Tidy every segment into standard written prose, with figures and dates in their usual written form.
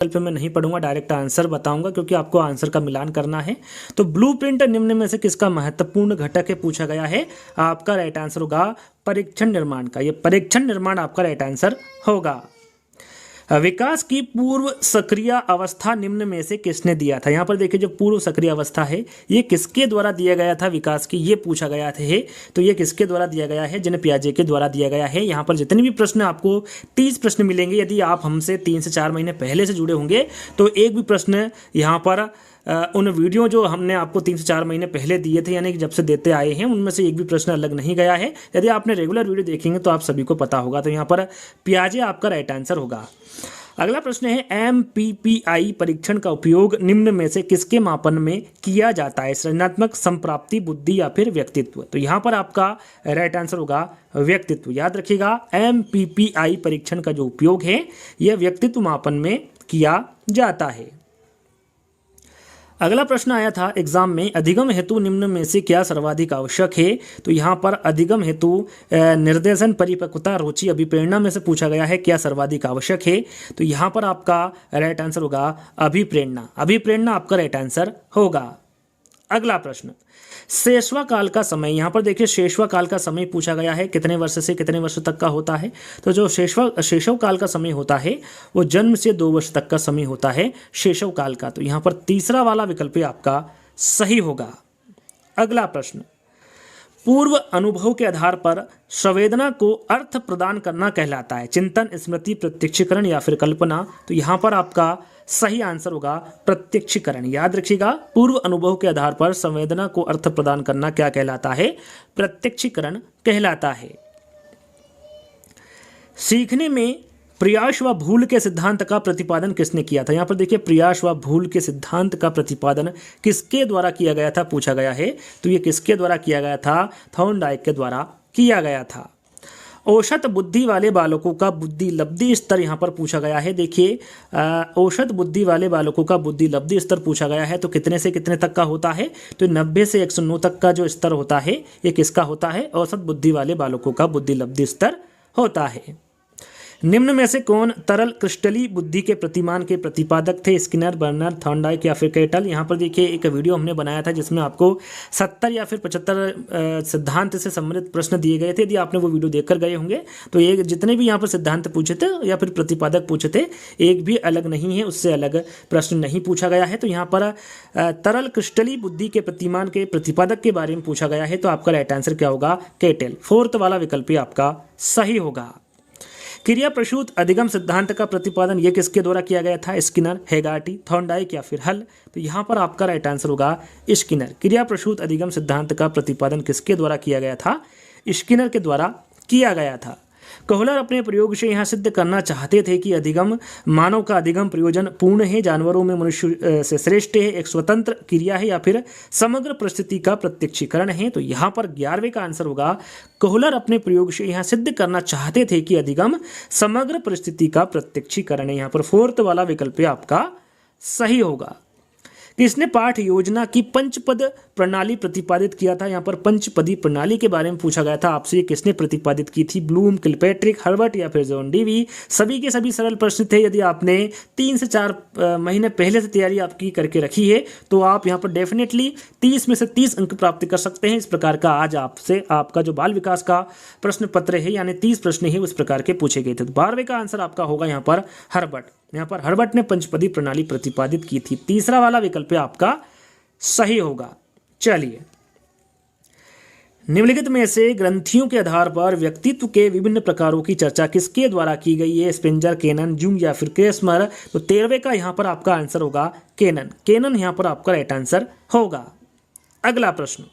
पे मैं नहीं पढ़ूंगा, डायरेक्ट आंसर बताऊंगा क्योंकि आपको आंसर का मिलान करना है। तो ब्लूप्रिंट निम्न में से किसका महत्वपूर्ण घटक है पूछा गया है। आपका राइट आंसर होगा परीक्षण निर्माण का। ये परीक्षण निर्माण आपका राइट आंसर होगा। विकास की पूर्व सक्रिय अवस्था निम्न में से किसने दिया था। यहाँ पर देखिए जो पूर्व सक्रिय अवस्था है ये किसके द्वारा दिया गया था विकास की, ये पूछा गया था। तो ये किसके द्वारा दिया गया है, जिन पियाजे के द्वारा दिया गया है। यहाँ पर जितने भी प्रश्न आपको 30 प्रश्न मिलेंगे, यदि आप हमसे 3 से 4 महीने पहले से जुड़े होंगे तो एक भी प्रश्न यहाँ पर उन वीडियो जो हमने आपको 3 से 4 महीने पहले दिए थे, यानी कि जब से देते आए हैं, उनमें से एक भी प्रश्न अलग नहीं गया है। यदि आपने रेगुलर वीडियो देखेंगे तो आप सभी को पता होगा। तो यहाँ पर पियाजे आपका राइट आंसर होगा। अगला प्रश्न है MPPI परीक्षण का उपयोग निम्न में से किसके मापन में किया जाता है। सृजनात्मक, संप्राप्ति, बुद्धि या फिर व्यक्तित्व। तो यहाँ पर आपका राइट आंसर होगा व्यक्तित्व। याद रखिएगा MPPI परीक्षण का जो उपयोग है यह व्यक्तित्व मापन में किया जाता है। अगला प्रश्न आया था एग्जाम में, अधिगम हेतु निम्न में से क्या सर्वाधिक आवश्यक है। तो यहाँ पर अधिगम हेतु निर्देशन, परिपक्वता, रुचि, अभिप्रेरणा में से पूछा गया है क्या सर्वाधिक आवश्यक है। तो यहाँ पर आपका राइट आंसर होगा अभिप्रेरणा। अभिप्रेरणा आपका राइट आंसर होगा। अगला प्रश्न, शेषवा काल का समय। यहाँ पर देखिए शेषवा काल का समय पूछा गया है, कितने वर्ष से कितने वर्ष तक का होता है। तो जो शेषव काल का समय होता है वो जन्म से 2 वर्ष तक का समय होता है शेषव काल का। तो यहाँ पर तीसरा वाला विकल्प आपका सही होगा। अगला प्रश्न, पूर्व अनुभव के आधार पर संवेदना को अर्थ प्रदान करना कहलाता है। चिंतन, स्मृति, प्रत्यक्षीकरण या फिर कल्पना। तो यहाँ पर आपका सही आंसर होगा प्रत्यक्षीकरण। याद रखिएगा पूर्व अनुभव के आधार पर संवेदना को अर्थ प्रदान करना क्या कहलाता है, प्रत्यक्षीकरण कहलाता है। सीखने में प्रयास व भूल के सिद्धांत का प्रतिपादन किसने किया था। यहाँ पर देखिए प्रयास व भूल के सिद्धांत का प्रतिपादन किसके द्वारा किया गया था पूछा गया है। तो ये किसके द्वारा किया गया था, थॉर्नडाइक के द्वारा किया गया था। औसत बुद्धि वाले बालकों का बुद्धि लब्धि स्तर यहाँ पर पूछा गया है। देखिए औसत बुद्धि वाले बालकों का बुद्धि लब्धि स्तर पूछा गया है। तो कितने से कितने तक का होता है, तो 90 से 109 तक का जो स्तर होता है ये किसका होता है, औसत बुद्धि वाले बालकों का बुद्धि लब्धि स्तर होता है। निम्न में से कौन तरल क्रिस्टली बुद्धि के प्रतिमान के प्रतिपादक थे, स्किनर, बर्नर, थॉर्नडाइक या फिर केटल। यहाँ पर देखिए एक वीडियो हमने बनाया था जिसमें आपको 70 या फिर 75 सिद्धांत से संबंधित प्रश्न दिए गए थे। यदि आपने वो वीडियो देखकर गए होंगे तो ये जितने भी यहाँ पर सिद्धांत पूछे थे या फिर प्रतिपादक पूछे थे एक भी अलग नहीं है, उससे अलग प्रश्न नहीं पूछा गया है। तो यहाँ पर तरल क्रिस्टली बुद्धि के प्रतिमान के प्रतिपादक के बारे में पूछा गया है। तो आपका राइट आंसर क्या होगा, केटल। 4th वाला विकल्प आपका सही होगा। क्रिया प्रसूत अधिगम सिद्धांत का प्रतिपादन ये किसके द्वारा किया गया था, स्किनर, हेगार्टी, थॉर्नडाइक या फिर हल। तो यहाँ पर आपका राइट आंसर होगा स्किनर। क्रिया प्रसूत अधिगम सिद्धांत का प्रतिपादन किसके द्वारा किया गया था, स्किनर के द्वारा किया गया था। कोहलर अपने प्रयोग से यहाँ सिद्ध करना चाहते थे कि अधिगम मानव का अधिगम प्रयोजन पूर्ण है, जानवरों में मनुष्य से श्रेष्ठ है, एक स्वतंत्र क्रिया है या फिर समग्र परिस्थिति का प्रत्यक्षीकरण है। तो यहाँ पर 11वें का आंसर होगा कोहलर अपने प्रयोग से यहाँ सिद्ध करना चाहते थे कि अधिगम समग्र परिस्थिति का प्रत्यक्षीकरण है। यहाँ पर 4th वाला विकल्प आपका सही होगा। किसने पाठ योजना की पंचपद प्रणाली प्रतिपादित किया था। यहाँ पर पंचपदी प्रणाली के बारे में पूछा गया था आपसे, ये किसने प्रतिपादित की थी, ब्लूम, किलपैट्रिक, हर्बर्ट या फिर जॉन डीवी। सभी के सभी सरल प्रश्न थे। यदि आपने 3 से 4 महीने पहले से तैयारी आपकी करके रखी है तो आप यहाँ पर डेफिनेटली 30 में से 30 अंक प्राप्त कर सकते हैं। इस प्रकार का आज आपसे आपका जो बाल विकास का प्रश्न पत्र है यानी 30 प्रश्न है उस प्रकार के पूछे गए थे। तो 12वें का आंसर आपका होगा यहाँ पर हर्बर्ट। यहाँ पर हर्बर्ट ने पंचपदी प्रणाली प्रतिपादित की थी। तीसरा वाला विकल्प आपका सही होगा। चलिए, निम्नलिखित में से ग्रंथियों के आधार पर व्यक्तित्व के विभिन्न प्रकारों की चर्चा किसके द्वारा की गई है, स्पेंजर, केनन, जूंग या फिर क्रेसमर। तो 13वें का यहाँ पर आपका आंसर होगा केनन। केनन यहाँ पर आपका राइट आंसर होगा। अगला प्रश्न,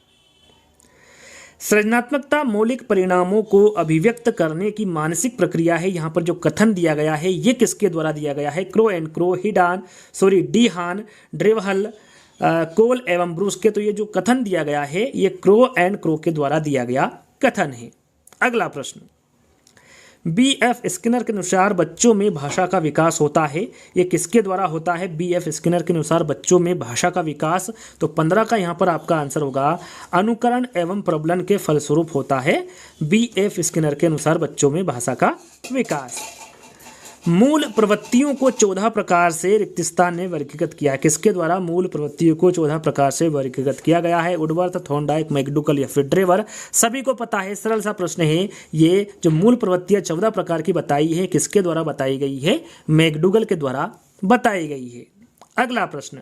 सृजनात्मकता मौलिक परिणामों को अभिव्यक्त करने की मानसिक प्रक्रिया है। यहाँ पर जो कथन दिया गया है ये किसके द्वारा दिया गया है, क्रो एंड क्रो, डी हान, ड्रेवहल, कोल एवं ब्रूस के। तो ये जो कथन दिया गया है ये क्रो एंड क्रो के द्वारा दिया गया कथन है। अगला प्रश्न, BF स्किनर के अनुसार बच्चों में भाषा का विकास होता है, ये किसके द्वारा होता है, BF स्किनर के अनुसार बच्चों में भाषा का विकास। तो 15 का यहाँ पर आपका आंसर होगा अनुकरण एवं प्रबलन के फलस्वरूप होता है BF स्किनर के अनुसार बच्चों में भाषा का विकास। मूल प्रवृत्तियों को 14 प्रकार से रिक्तिस्तान ने वर्गीकृत किया है। किसके द्वारा मूल प्रवृत्तियों को 14 प्रकार से वर्गीकृत किया गया है? वुडवर्थ, थॉर्नडाइक, मैकडूगल या फिर ड्रेवर। सभी को पता है, सरल सा प्रश्न है। ये जो मूल प्रवृत्तियां 14 प्रकार की बताई है, किसके द्वारा बताई गई है? मैकडूगल के द्वारा बताई गई है। अगला प्रश्न,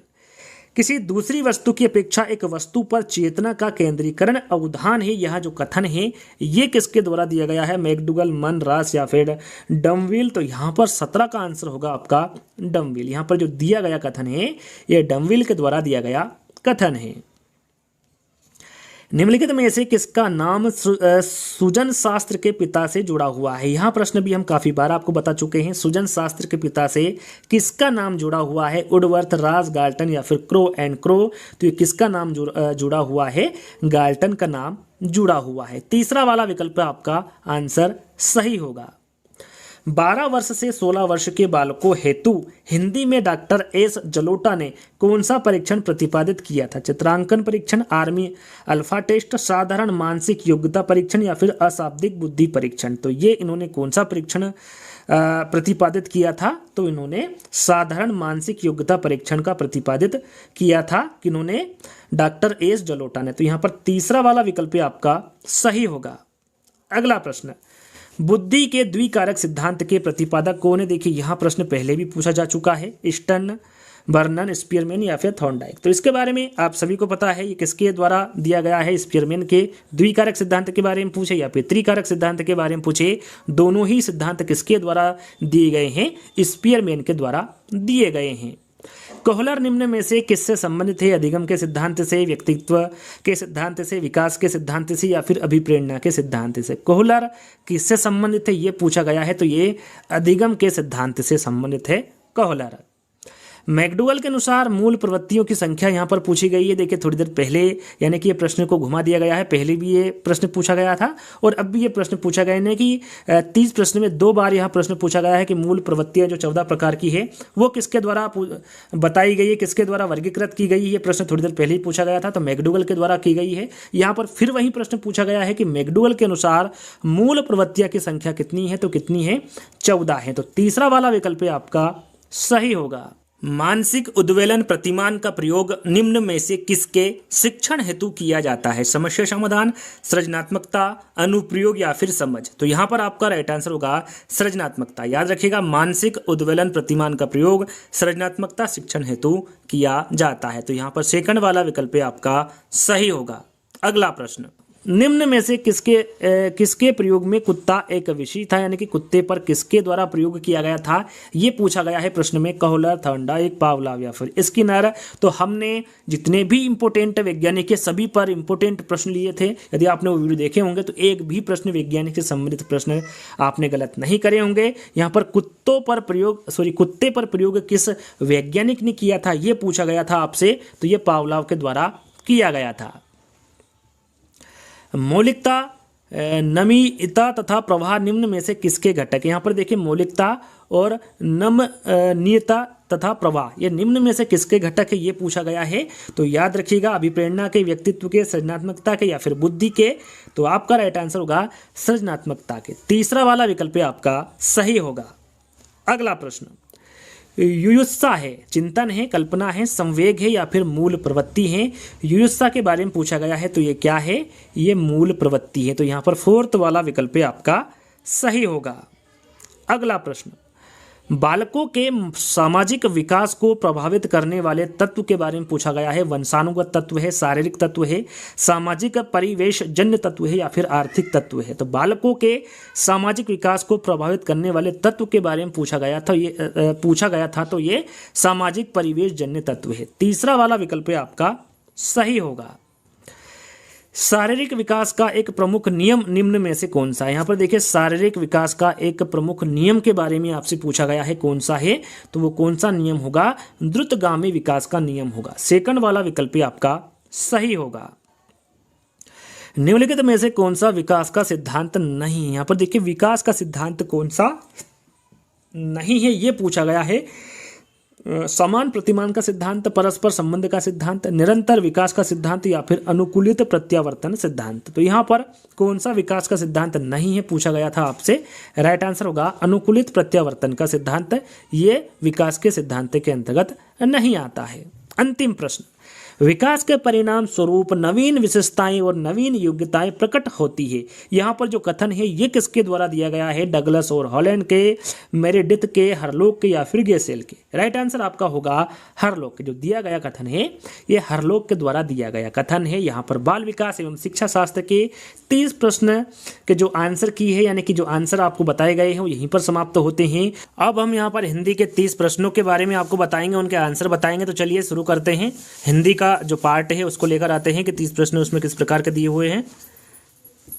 किसी दूसरी वस्तु की अपेक्षा एक वस्तु पर चेतना का केंद्रीकरण अवधान है, यह जो कथन है ये किसके द्वारा दिया गया है? मैकडूगल, मन, रास या फिर डमविल। तो यहाँ पर 17 का आंसर होगा आपका डमविल। यहाँ पर जो दिया गया कथन है ये डमविल के द्वारा दिया गया कथन है। निम्नलिखित में से किसका नाम सुजन शास्त्र के पिता से जुड़ा हुआ है? यहाँ प्रश्न भी हम काफी बार आपको बता चुके हैं। सुजन शास्त्र के पिता से किसका नाम जुड़ा हुआ है? वुडवर्थ, रास, गाल्टन या फिर क्रो एंड क्रो। तो ये किसका नाम जुड़ा हुआ है? गाल्टन का नाम जुड़ा हुआ है। तीसरा वाला विकल्प आपका आंसर सही होगा। 12 वर्ष से 16 वर्ष के बालकों हेतु हिंदी में डॉक्टर एस जलोटा ने कौन सा परीक्षण प्रतिपादित किया था? चित्रांकन परीक्षण, आर्मी अल्फा टेस्ट, साधारण मानसिक योग्यता परीक्षण या फिर अशाब्दिक बुद्धि परीक्षण। तो ये इन्होंने कौन सा परीक्षण प्रतिपादित किया था? तो इन्होंने साधारण मानसिक योग्यता परीक्षण का प्रतिपादित किया था। किन्होंने? डॉक्टर एस जलोटा ने। तो यहाँ पर तीसरा वाला विकल्प आपका सही होगा। अगला प्रश्न, बुद्धि के द्विकारक सिद्धांत के प्रतिपादक कौन है? देखिए यहाँ प्रश्न पहले भी पूछा जा चुका है, स्टर्न, बर्नन, स्पीयरमैन या फिर थॉर्नडाइक। तो इसके बारे में आप सभी को पता है ये किसके द्वारा दिया गया है? स्पीयरमैन के द्विकारक सिद्धांत के बारे में पूछे या फिर त्रिकारक सिद्धांत के बारे में पूछे, दोनों ही सिद्धांत किसके द्वारा दिए गए हैं? स्पीयरमैन के द्वारा दिए गए हैं। कोहलर निम्न में से किससे संबंधित है? अधिगम के सिद्धांत से, व्यक्तित्व के सिद्धांत से, विकास के सिद्धांत से या फिर अभिप्रेरणा के सिद्धांत से? कोहलर किससे संबंधित है ये पूछा गया है, तो ये अधिगम के सिद्धांत से संबंधित है कोहलर। मैकडूगल के अनुसार मूल प्रवृत्तियों की संख्या यहाँ पर पूछी गई है। देखिए थोड़ी देर पहले यानी कि ये प्रश्न को घुमा दिया गया है। पहले भी ये प्रश्न पूछा गया था और अब भी ये प्रश्न पूछा गया है कि 30 प्रश्न में 2 बार यह प्रश्न पूछा गया है कि मूल प्रवृत्तियां जो 14 प्रकार की है वो किसके द्वारा बताई गई है, किसके द्वारा वर्गीकृत की गई है। ये प्रश्न थोड़ी देर पहले ही पूछा गया था, तो मैकडूगल के द्वारा की गई है। यहाँ पर फिर वही प्रश्न पूछा गया है कि मैकडूगल के अनुसार मूल प्रवृत्तियां की संख्या कितनी है? तो कितनी है? 14 है। तो तीसरा वाला विकल्प आपका सही होगा। मानसिक उद्वेलन प्रतिमान का प्रयोग निम्न में से किसके शिक्षण हेतु किया जाता है? समस्या समाधान, सृजनात्मकता, अनुप्रयोग या फिर समझ। तो यहाँ पर आपका राइट आंसर होगा सृजनात्मकता। याद रखिएगा, मानसिक उद्वेलन प्रतिमान का प्रयोग सृजनात्मकता शिक्षण हेतु किया जाता है। तो यहाँ पर सेकंड वाला विकल्प आपका सही होगा। अगला प्रश्न, निम्न में से किसके प्रयोग में कुत्ता एक विषय था, यानी कि कुत्ते पर किसके द्वारा प्रयोग किया गया था ये पूछा गया है प्रश्न में। कोहलर, थॉर्नडाइक, पावलोव या फिर स्किनर। तो हमने जितने भी इंपोर्टेंट वैज्ञानिक के सभी पर इंपोर्टेंट प्रश्न लिए थे। यदि आपने वो वीडियो देखे होंगे तो एक भी प्रश्न वैज्ञानिक से संबंधित प्रश्न आपने गलत नहीं करे होंगे। यहाँ पर कुत्ते पर प्रयोग किस वैज्ञानिक ने किया था ये पूछा गया था आपसे, तो ये पावलोव के द्वारा किया गया था। मौलिकता, नमीयता तथा प्रवाह निम्न में से किसके घटक? यहाँ पर देखिए मौलिकता और नमनीयता तथा प्रवाह ये निम्न में से किसके घटक है ये पूछा गया है। तो याद रखिएगा, अभिप्रेरणा के, व्यक्तित्व के, सृजनात्मकता के या फिर बुद्धि के। तो आपका राइट आंसर होगा सृजनात्मकता के। तीसरा वाला विकल्प आपका सही होगा। अगला प्रश्न, युयुत्सा है, चिंतन है, कल्पना है, संवेग है या फिर मूल प्रवृत्ति है? युयुत्सा के बारे में पूछा गया है, तो ये क्या है? ये मूल प्रवृत्ति है। तो यहाँ पर फोर्थ वाला विकल्प आपका सही होगा। अगला प्रश्न, बालकों के सामाजिक विकास को प्रभावित करने वाले तत्व के बारे में पूछा गया है। वंशानुगत तत्व है, शारीरिक तत्व है, सामाजिक परिवेश जन्य तत्व है या फिर आर्थिक तत्व है? तो बालकों के सामाजिक विकास को प्रभावित करने वाले तत्व के बारे में पूछा गया था, तो ये सामाजिक परिवेश जन्य तत्व है। तीसरा वाला विकल्प आपका सही होगा। शारीरिक विकास का एक प्रमुख नियम निम्न में से कौन सा है? यहाँ पर देखिए शारीरिक विकास का एक प्रमुख नियम के बारे में आपसे पूछा गया है, कौन सा है? तो वो कौन सा नियम होगा? द्रुतगामी विकास का नियम होगा। सेकंड वाला विकल्प आपका सही होगा। निम्नलिखित में से कौन सा विकास का सिद्धांत नहीं है? यहाँ पर देखिए विकास का सिद्धांत कौन सा नहीं है ये पूछा गया है। समान प्रतिमान का सिद्धांत, परस्पर संबंध का सिद्धांत, निरंतर विकास का सिद्धांत या फिर अनुकूलित प्रत्यावर्तन सिद्धांत। तो यहाँ पर कौन सा विकास का सिद्धांत नहीं है पूछा गया था आपसे। राइट आंसर होगा अनुकूलित प्रत्यावर्तन का सिद्धांत, ये विकास के सिद्धांत के अंतर्गत नहीं आता है। अंतिम प्रश्न, विकास के परिणाम स्वरूप नवीन विशेषताएं और नवीन योग्यताएं प्रकट होती है। यहाँ पर जो कथन है ये किसके द्वारा दिया गया है? डगलस और हॉलैंड के, मेरेडिथ के, हरलोक के या फिर गेसेल के। राइट आंसर आपका होगा हरलोक के। जो दिया गया कथन है ये हरलोक के द्वारा दिया गया कथन है। यहाँ पर बाल विकास एवं शिक्षा शास्त्र के 30 प्रश्न के जो आंसर की है, यानी कि जो आंसर आपको बताए गए हैं वो यहीं पर समाप्त होते हैं। अब हम यहाँ पर हिंदी के 30 प्रश्नों के बारे में आपको बताएंगे, उनके आंसर बताएंगे। तो चलिए शुरू करते हैं। हिंदी का जो पार्ट है उसको लेकर आते हैं कि 30 प्रश्न उसमें किस प्रकार के दिए हुए हैं।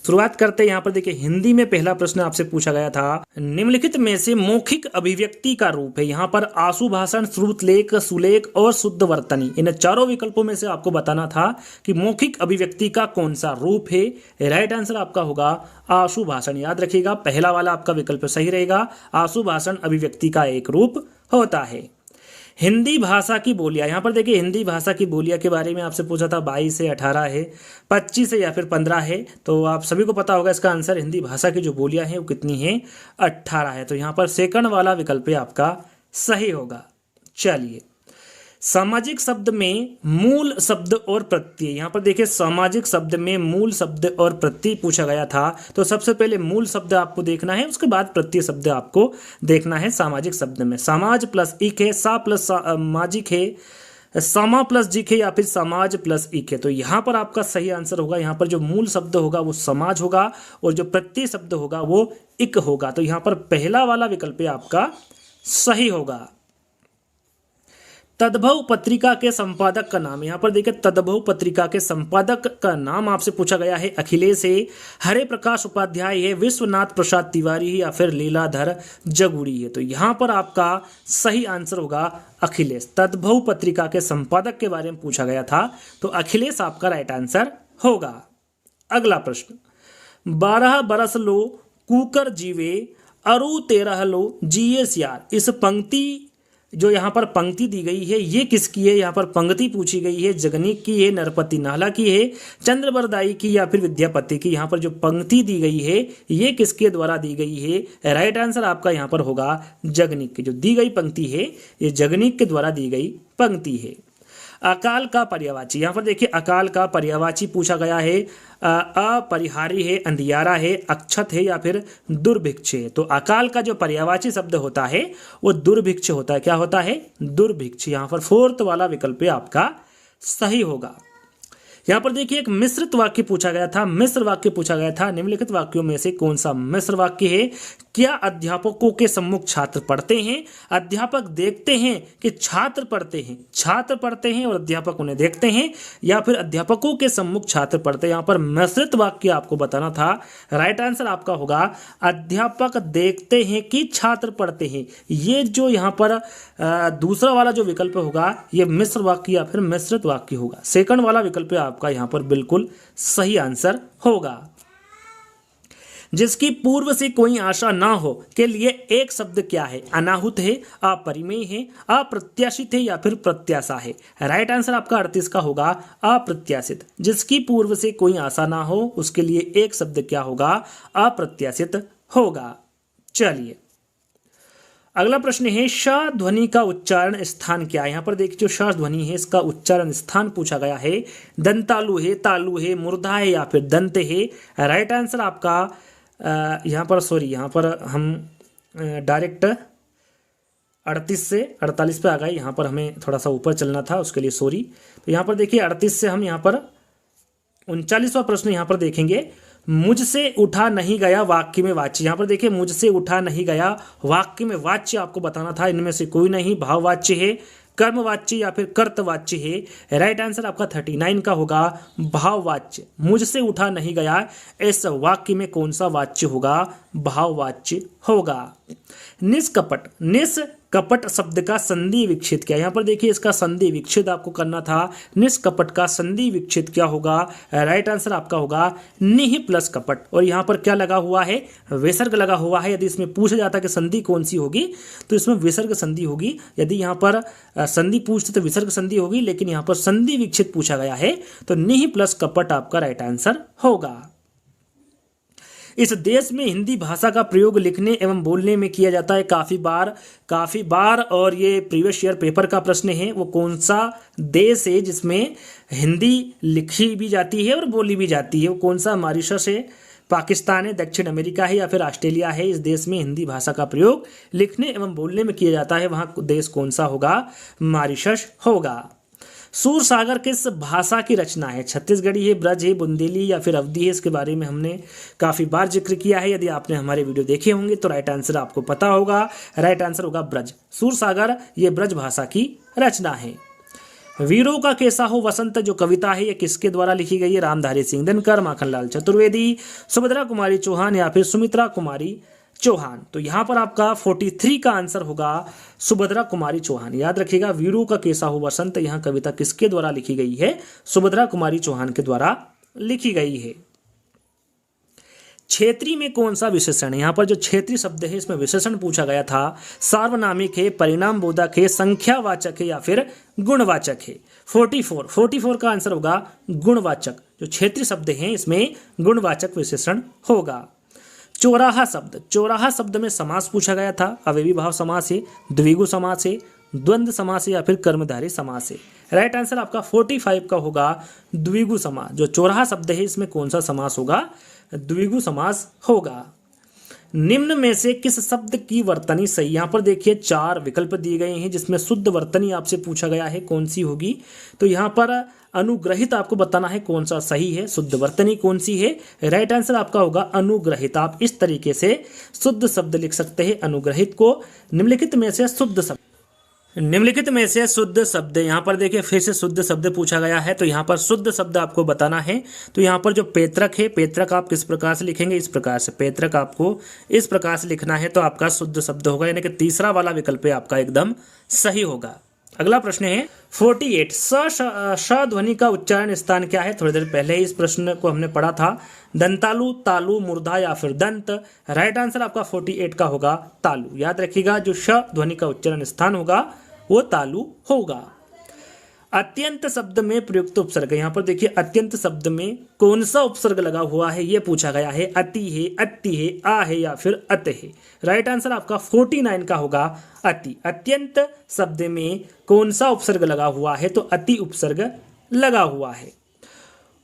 शुरुआत करते हैं। यहाँ पर देखिए हिंदी में पहला प्रश्न आपसे पूछा गया था, निम्नलिखित में से मौखिक अभिव्यक्ति का रूप है। यहाँ पर आशु भाषण, श्रुतलेख, सुलेख और शुद्ध वर्तनी, इन चारों विकल्पों में से आपको बताना था कि मौखिक अभिव्यक्ति का कौन सा रूप है। राइट आंसर आपका होगा आशु भाषण। याद रखिएगा पहला वाला आपका विकल्प सही रहेगा। आशु भाषण अभिव्यक्ति का एक रूप होता है। हिंदी भाषा की बोलियां, यहाँ पर देखिए हिंदी भाषा की बोलियां के बारे में आपसे पूछा था 22 से 18 है, 25 है या फिर 15 है। तो आप सभी को पता होगा इसका आंसर हिंदी भाषा की जो बोलियां हैं वो कितनी है? 18 है। तो यहाँ पर सेकंड वाला विकल्प आपका सही होगा। चलिए, सामाजिक शब्द में मूल शब्द और प्रत्यय, यहाँ पर देखिए सामाजिक शब्द में मूल शब्द और प्रत्यय पूछा गया था। तो सबसे पहले मूल शब्द आपको देखना है, उसके बाद प्रत्यय शब्द आपको देखना है। सामाजिक शब्द में समाज प्लस इक है, सा प्लस सामाजिक है, समा प्लस जिक है या फिर समाज प्लस इक है। तो यहाँ पर आपका सही आंसर होगा, यहाँ पर जो मूल शब्द होगा वो समाज होगा और जो प्रत्यय शब्द होगा वो इक होगा। तो यहाँ पर पहला वाला विकल्प आपका सही होगा। तद्भव पत्रिका के संपादक का नाम, यहाँ पर देखिए तद्भव पत्रिका के संपादक का नाम आपसे पूछा गया है। अखिलेश है, हरे प्रकाश उपाध्याय है, विश्वनाथ प्रसाद तिवारी है या फिर लीलाधर जगुड़ी है। तो यहाँ पर आपका सही आंसर होगा अखिलेश। तद्भव पत्रिका के संपादक के बारे में पूछा गया था तो अखिलेश आपका राइट आंसर होगा। अगला प्रश्न, 12 बरस लो कुकर जीवे, अरु 13 लो जिए सियार। इस पंक्ति जो यहाँ पर पंक्ति दी गई है ये किसकी है? यहाँ पर पंक्ति पूछी गई है जगनीक की है, नरपति नाहला की है, चंद्रबरदाई की या फिर विद्यापति की। यहाँ पर जो पंक्ति दी गई है ये किसके द्वारा दी गई है? राइट आंसर आपका यहाँ पर होगा जगनीक की। जो दी गई पंक्ति है ये जगनीक के द्वारा दी गई पंक्ति है। अकाल का पर्यायवाची, यहाँ पर देखिए अकाल का पर्यायवाची पूछा गया है। अपरिहारी है, अंधियारा है, अक्षत है या फिर दुर्भिक्ष है। तो अकाल का जो पर्यायवाची शब्द होता है वो दुर्भिक्ष होता है। क्या होता है? दुर्भिक्ष। यहाँ पर फोर्थ वाला विकल्प आपका सही होगा। यहाँ पर देखिए एक मिश्रित वाक्य पूछा गया था, मिश्र वाक्य पूछा गया था। निम्नलिखित वाक्यों में से कौन सा मिश्र वाक्य है? क्या अध्यापकों के सम्मुख छात्र पढ़ते हैं? अध्यापक देखते हैं कि छात्र पढ़ते हैं? छात्र पढ़ते हैं और अध्यापक उन्हें देखते हैं या फिर अध्यापकों के सम्मुख छात्र पढ़ते हैं? यहाँ पर मिश्रित वाक्य आपको बताना था। राइट आंसर आपका होगा अध्यापक देखते हैं कि छात्र पढ़ते हैं। ये जो यहाँ पर दूसरा वाला जो विकल्प होगा ये मिश्र वाक्य या फिर मिश्रित वाक्य होगा। सेकंड वाला विकल्प आपका यहाँ पर बिल्कुल सही आंसर होगा। जिसकी पूर्व से कोई आशा ना हो के लिए एक शब्द क्या है? अनाहुत है, अपरिमेय है, अप्रत्याशित है या फिर प्रत्याशा है। राइट आंसर आपका 38 का होगा अप्रत्याशित। जिसकी पूर्व से कोई आशा ना हो उसके लिए एक शब्द क्या होगा? अप्रत्याशित होगा। चलिए, अगला प्रश्न है श ध्वनि का उच्चारण स्थान क्या है? यहाँ पर देखिए जो श ध्वनि है इसका उच्चारण स्थान पूछा गया है। दंतालु है, तालु है, मूर्धा है या फिर दंत है। राइट आंसर आपका यहाँ पर हम डायरेक्ट 38 से 48 पे आ गए। यहाँ पर हमें थोड़ा सा ऊपर चलना था, उसके लिए सॉरी। तो यहाँ पर देखिए 38 से हम यहाँ पर 39वां प्रश्न यहाँ पर देखेंगे। मुझसे उठा नहीं गया वाक्य में वाच्य। यहाँ पर देखिए मुझसे उठा नहीं गया वाक्य में वाच्य आपको बताना था। इनमें से कोई नहीं, भाववाच्य है, कर्मवाच्य या फिर कर्तवाच्य है। राइट आंसर आपका 39 का होगा भाववाच्य। मुझसे उठा नहीं गया इस वाक्य में कौन सा वाच्य होगा? भाववाच्य होगा। निष्कपट, निष्कपट शब्द का संधि विच्छेद क्या? यहाँ पर देखिए इसका संधि विच्छेद आपको करना था। निष्कपट का संधि विच्छेद क्या होगा? राइट आंसर आपका होगा निह प्लस कपट। और यहाँ पर क्या लगा हुआ है? विसर्ग लगा हुआ है। यदि इसमें पूछा जाता कि संधि कौन सी होगी तो इसमें विसर्ग संधि होगी। यदि यहाँ पर संधि पूछते तो विसर्ग संधि होगी, लेकिन यहाँ पर संधि विच्छेद पूछा गया है तो निह प्लस कपट आपका राइट आंसर होगा। इस देश में हिंदी भाषा का प्रयोग लिखने एवं बोलने में किया जाता है काफ़ी बार और ये प्रीवियस ईयर पेपर का प्रश्न है। वो कौन सा देश है जिसमें हिंदी लिखी भी जाती है और बोली भी जाती है? वो कौन सा? मॉरिशस है, पाकिस्तान है, दक्षिण अमेरिका है या फिर ऑस्ट्रेलिया है? इस देश में हिंदी भाषा का प्रयोग लिखने एवं बोलने में किया जाता है, वहाँ देश कौन सा होगा? मॉरिशस होगा। सूरसागर किस भाषा की रचना है? छत्तीसगढ़ी है, ब्रज है, बुंदेली या फिर अवधी है? इसके बारे में हमने काफ़ी बार जिक्र किया है। यदि आपने हमारे वीडियो देखे होंगे तो राइट आंसर आपको पता होगा। राइट आंसर होगा ब्रज। सूरसागर ये ब्रज भाषा की रचना है। वीरों का कैसा हो वसंत जो कविता है ये किसके द्वारा लिखी गई है? रामधारी सिंह दिनकर, माखनलाल चतुर्वेदी, सुभद्रा कुमारी चौहान या फिर सुमित्रा कुमारी चौहान? तो यहाँ पर आपका 43 का आंसर होगा सुभद्रा कुमारी चौहान। याद रखिएगा, वीरू का कैसा हो वसंत यहाँ कविता किसके द्वारा लिखी गई है? सुभद्रा कुमारी चौहान के द्वारा लिखी गई है। क्षेत्रीय में कौन सा विशेषण है? यहाँ पर जो क्षेत्रीय शब्द है इसमें विशेषण पूछा गया था। सार्वनामिक है, परिणाम बोधक है, संख्यावाचक है या फिर गुणवाचक है? 44 का आंसर होगा गुणवाचक। जो क्षेत्रीय शब्द हैं इसमें गुणवाचक विशेषण होगा। चौराहा शब्द में समास पूछा गया था। अवयवी भाव समास है, द्विगु समास है, द्वंद्व समास है या फिर कर्मधारय समास है? राइट आंसर आपका 45 का होगा द्विगु समास। जो चौराहा शब्द है इसमें कौन सा समास होगा? द्विगु समास होगा। निम्न में से किस शब्द की वर्तनी सही? यहाँ पर देखिए 4 विकल्प दिए गए हैं जिसमें शुद्ध वर्तनी आपसे पूछा गया है कौन सी होगी? तो यहाँ पर अनुग्रहित आपको बताना है कौन सा सही है, शुद्ध वर्तनी कौन सी है? राइट आंसर आपका होगा अनुग्रहित। आप इस तरीके से शुद्ध शब्द लिख सकते हैं अनुग्रहित को। निम्नलिखित में से शुद्ध शब्द, निम्नलिखित में से शुद्ध शब्द, यहाँ पर देखिए फिर से शुद्ध शब्द पूछा गया है तो यहाँ पर शुद्ध शब्द आपको बताना है। तो यहाँ पर जो पैतृक है, पैतृक आप किस प्रकार से लिखेंगे? इस प्रकार से। पैतृक आपको इस प्रकार से लिखना है तो आपका शुद्ध शब्द होगा, यानी कि तीसरा वाला विकल्प आपका एकदम सही होगा। अगला प्रश्न है 48, स ध्वनि का उच्चारण स्थान क्या है? थोड़ी देर पहले इस प्रश्न को हमने पढ़ा था। दंतालु, तालु, मूर्धा या फिर दंत? राइट आंसर आपका 48 का होगा तालु। याद रखिएगा जो श ध्वनि का उच्चारण स्थान होगा वो तालु होगा। अत्यंत शब्द में प्रयुक्त उपसर्ग, यहाँ पर देखिए अत्यंत शब्द में कौन सा उपसर्ग लगा हुआ है ये पूछा गया है। अति है, अति है, आ है या फिर अत है? राइट आंसर आपका 49 का होगा अति। अत्यंत शब्द में कौन सा उपसर्ग लगा हुआ है? तो अति उपसर्ग लगा हुआ है।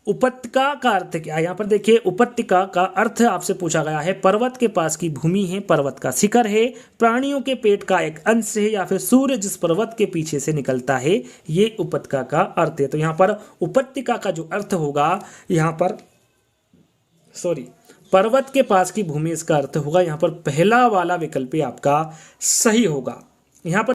उपत्यका का अर्थ क्या है? यहाँ पर देखिए उपत्यका का अर्थ आपसे पूछा गया है। पर्वत के पास की भूमि है, पर्वत का शिखर है, प्राणियों के पेट का एक अंश है या फिर सूर्य जिस पर्वत के पीछे से निकलता है, ये उपत्यका का अर्थ है। तो यहाँ पर उपत्यका का जो अर्थ होगा यहाँ पर पर्वत के पास की भूमि इसका अर्थ होगा। यहाँ पर पहला वाला विकल्प आपका सही होगा। यहाँ पर